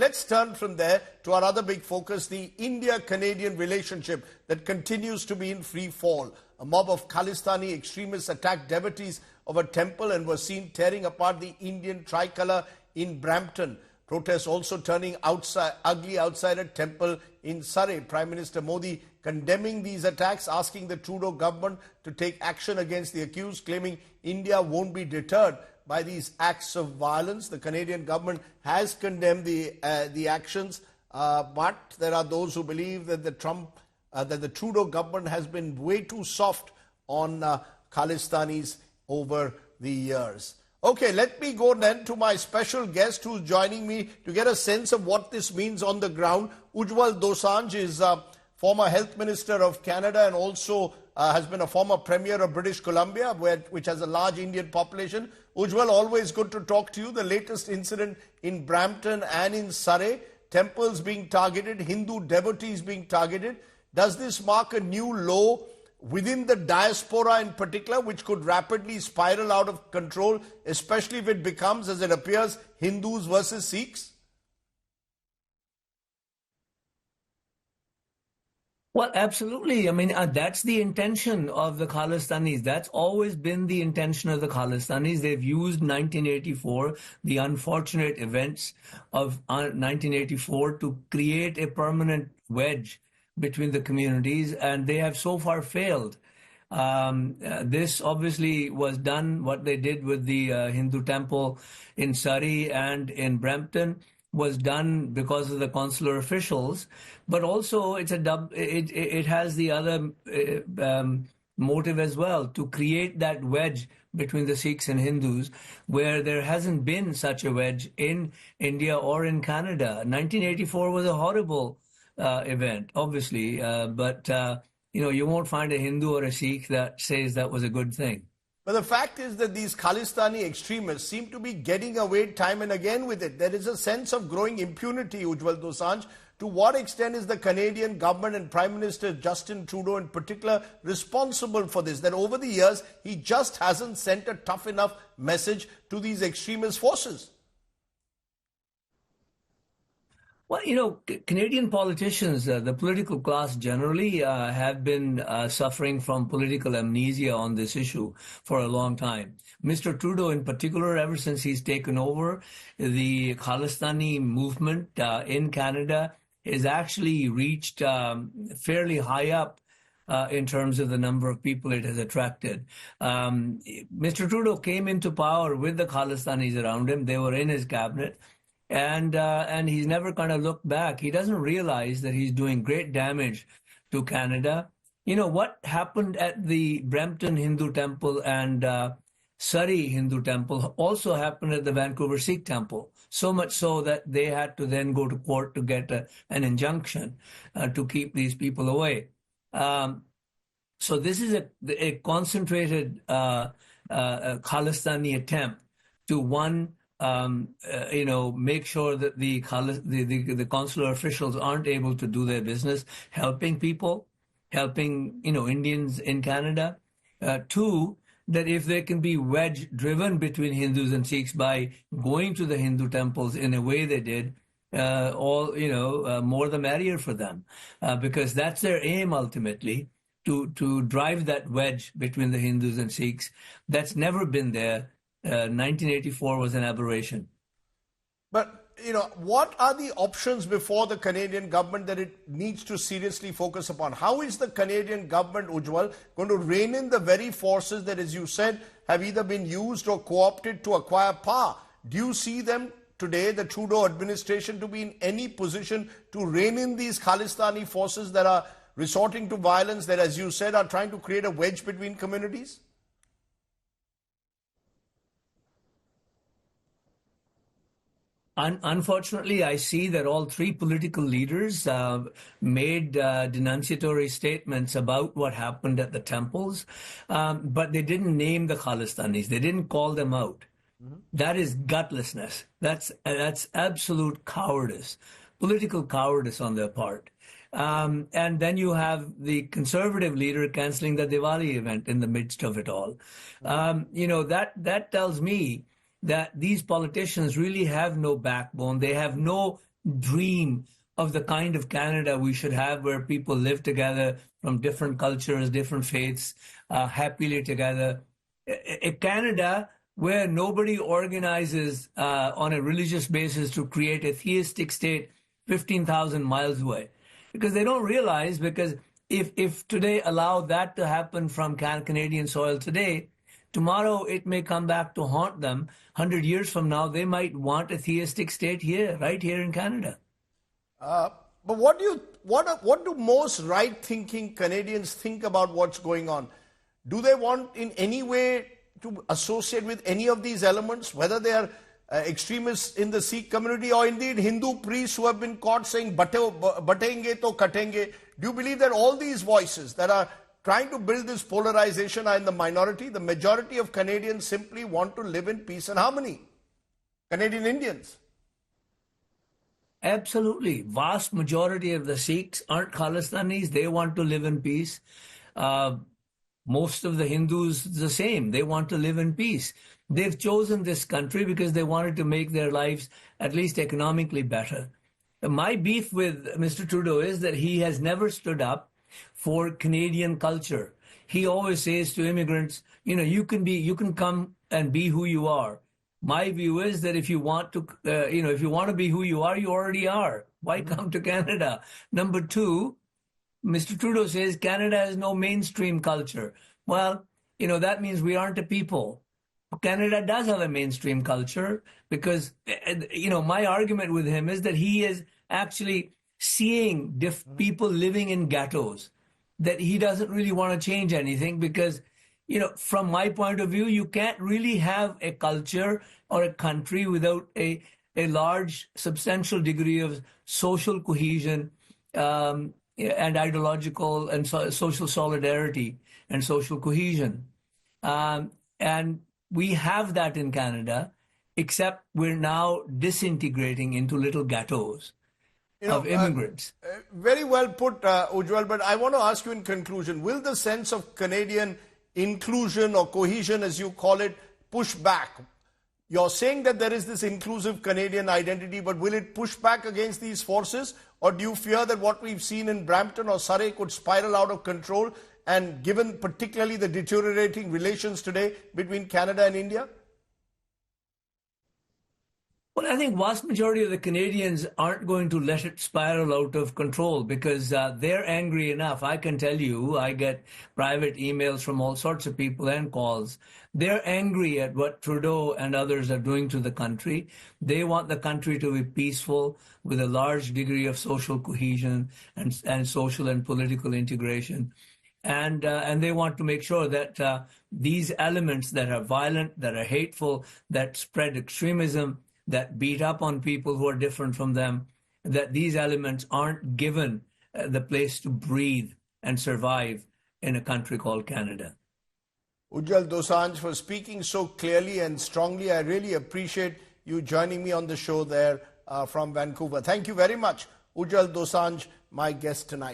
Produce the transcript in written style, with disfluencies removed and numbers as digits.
let's turn from there to our other big focus, the India-Canadian relationship that continues to be in free fall. A mob of Khalistani extremists attacked devotees of a temple and were seen tearing apart the Indian tricolour in Brampton. Protests also turning ugly outside a temple in Surrey. Prime Minister Modi condemning these attacks, asking the Trudeau government to take action against the accused, claiming India won't be deterred by these acts of violence. The Canadian government has condemned the actions, but there are those who believe that the Trudeau government has been way too soft on Khalistanis over the years. Okay, let me go then to my special guest who's joining me to get a sense of what this means on the ground. Ujjal Dosanjh is former Health Minister of Canada and also has been a former Premier of British Columbia, which has a large Indian population. Ujjal, always good to talk to you. The latest incident in Brampton and in Surrey, temples being targeted, Hindu devotees being targeted. Does this mark a new low within the diaspora in particular, which could rapidly spiral out of control, especially if it becomes, as it appears, Hindus versus Sikhs? Well, absolutely. I mean, that's the intention of the Khalistanis. That's always been the intention of the Khalistanis. They've used 1984, the unfortunate events of 1984, to create a permanent wedge between the communities, and they have so far failed. This obviously was done, what they did with the Hindu temple in Surrey and in Brampton was done because of the consular officials, but also it has the other motive as well, to create that wedge between the Sikhs and Hindus, where there hasn't been such a wedge in India or in Canada. 1984 was a horrible event, obviously, but you won't find a Hindu or a Sikh that says that was a good thing. But the fact is that these Khalistani extremists seem to be getting away time and again with it. There is a sense of growing impunity, Ujjal Dosanjh. To what extent is the Canadian government and Prime Minister Justin Trudeau in particular responsible for this? That over the years, he just hasn't sent a tough enough message to these extremist forces. Well, Canadian politicians, the political class generally, have been suffering from political amnesia on this issue for a long time. Mr. Trudeau, in particular, ever since he's taken over, the Khalistani movement in Canada has actually reached fairly high up in terms of the number of people it has attracted. Mr. Trudeau came into power with the Khalistanis around him. They were in his cabinet. And he's never kind of looked back. He doesn't realize that he's doing great damage to Canada. What happened at the Brampton Hindu Temple and Surrey Hindu Temple also happened at the Vancouver Sikh Temple, so much so that they had to then go to court to get an injunction to keep these people away. So this is a concentrated Khalistani attempt to, make sure that the consular officials aren't able to do their business, helping people, helping Indians in Canada. Two, that if there can be wedge driven between Hindus and Sikhs by going to the Hindu temples in a way they did, more the merrier for them, because that's their aim ultimately, to drive that wedge between the Hindus and Sikhs. That's never been there. 1984 was an aberration. But, what are the options before the Canadian government that it needs to seriously focus upon? How is the Canadian government, Ujjal, going to rein in the very forces that, as you said, have either been used or co-opted to acquire power? Do you see them today, the Trudeau administration, to be in any position to rein in these Khalistani forces that are resorting to violence, that, as you said, are trying to create a wedge between communities? Unfortunately, I see that all three political leaders made denunciatory statements about what happened at the temples, but they didn't name the Khalistanis. They didn't call them out. Mm-hmm. That is gutlessness. That's absolute cowardice, political cowardice on their part. And then you have the conservative leader canceling the Diwali event in the midst of it all. That tells me that these politicians really have no backbone. They have no dream of the kind of Canada we should have, where people live together from different cultures, different faiths, happily together. A Canada where nobody organizes on a religious basis to create a theistic state 15,000 miles away. Because they don't realize, because if today allow that to happen from Canadian soil today, tomorrow it may come back to haunt them. 100 years from now, they might want a theistic state here, right here in Canada. But what do most right-thinking Canadians think about what's going on? Do they want in any way to associate with any of these elements, whether they are extremists in the Sikh community or indeed Hindu priests who have been caught saying batenge to katenge? Do you believe that all these voices that are trying to build this polarization are in the minority? The majority of Canadians simply want to live in peace and harmony. Canadian Indians. Absolutely. Vast majority of the Sikhs aren't Khalistanis. They want to live in peace. Most of the Hindus, the same. They want to live in peace. They've chosen this country because they wanted to make their lives at least economically better. My beef with Mr. Trudeau is that he has never stood up for Canadian culture. He always says to immigrants, you can come and be who you are. My view is that if you want to, if you want to be who you already are. Why come to Canada? Number two, Mr. Trudeau says Canada has no mainstream culture. Well, that means we aren't a people. Canada does have a mainstream culture because, my argument with him is that he is actually seeing people living in ghettos, that he doesn't really want to change anything because, from my point of view, you can't really have a culture or a country without a large, substantial degree of social cohesion and ideological and social solidarity and social cohesion. And we have that in Canada, except we're now disintegrating into little ghettos of immigrants. Very well put, Ujjal, but I want to ask you in conclusion, will the sense of Canadian inclusion or cohesion, as you call it, push back? You're saying that there is this inclusive Canadian identity, but will it push back against these forces? Or do you fear that what we've seen in Brampton or Surrey could spiral out of control, and given particularly the deteriorating relations today between Canada and India? Well, I think vast majority of the Canadians aren't going to let it spiral out of control because they're angry enough. I can tell you, I get private emails from all sorts of people and calls. They're angry at what Trudeau and others are doing to the country. They want the country to be peaceful with a large degree of social cohesion and social and political integration. And they want to make sure that these elements that are violent, that are hateful, that spread extremism, that beat up on people who are different from them, that these elements aren't given the place to breathe and survive in a country called Canada. Ujjal Dosanjh, for speaking so clearly and strongly. I really appreciate you joining me on the show there from Vancouver. Thank you very much. Ujjal Dosanjh, my guest tonight.